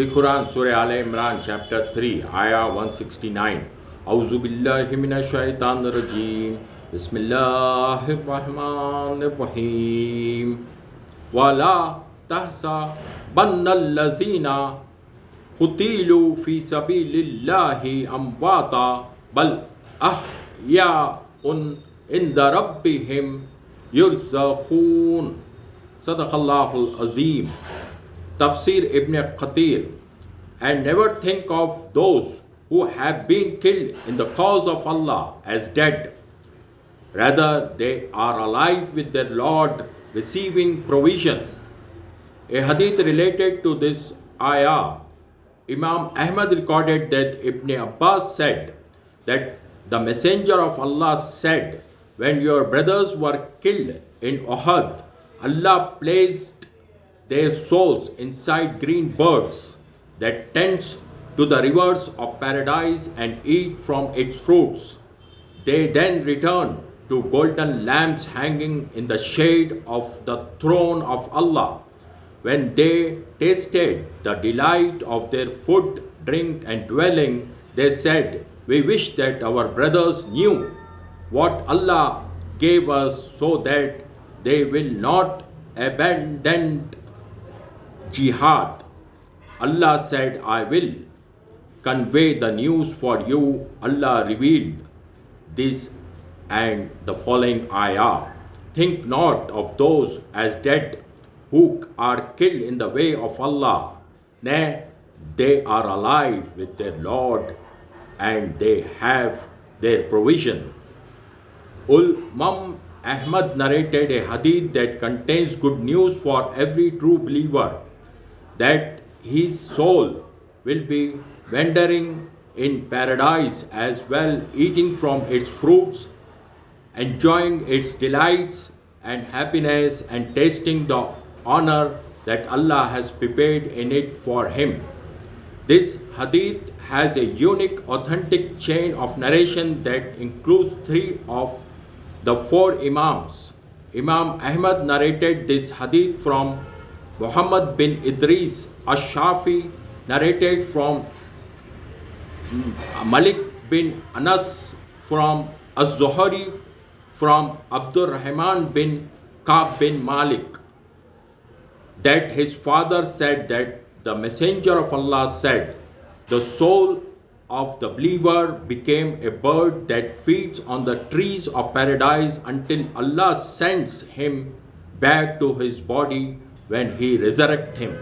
The Quran, Surah Al Imran, chapter 3, ayah 169. Auzu billahi minash shaitanir rajeem. Bismillahir rahmanir rahim. Wala tahsabanna allazina qutilu fi sabilillahi amwata bal ahya'un inda rabbihim yurzaqun. Sadaqallahul Azim. Tafsir Ibn Qatir. And never think of those who have been killed in the cause of Allah as dead. Rather, they are alive with their Lord, receiving provision. A hadith related to this ayah, Imam Ahmad recorded that Ibn Abbas said that the Messenger of Allah said, when your brothers were killed in Uhud, Allah placed their souls inside green birds that tends to the rivers of paradise and eat from its fruits. They then return to golden lamps hanging in the shade of the throne of Allah. When they tasted the delight of their food, drink and dwelling, they said, we wish that our brothers knew what Allah gave us so that they will not abandon jihad. Allah said, I will convey the news for you. Allah revealed this and the following ayah. Think not of those as dead who are killed in the way of Allah. Nay, they are alive with their Lord and they have their provision. Imam Ahmad narrated a hadith that contains good news for every true believer, that his soul will be wandering in paradise as well, eating from its fruits, enjoying its delights and happiness, and tasting the honor that Allah has prepared in it for him. This hadith has a unique, authentic chain of narration that includes three of the four Imams. Imam Ahmad narrated this hadith from Muhammad bin Idris. Ash-Shafi narrated from Malik bin Anas, from Az-Zuhri, from Abdul Rahman bin Ka'b bin Malik, that his father said that the Messenger of Allah said, the soul of the believer became a bird that feeds on the trees of paradise until Allah sends him back to his body when he resurrects him.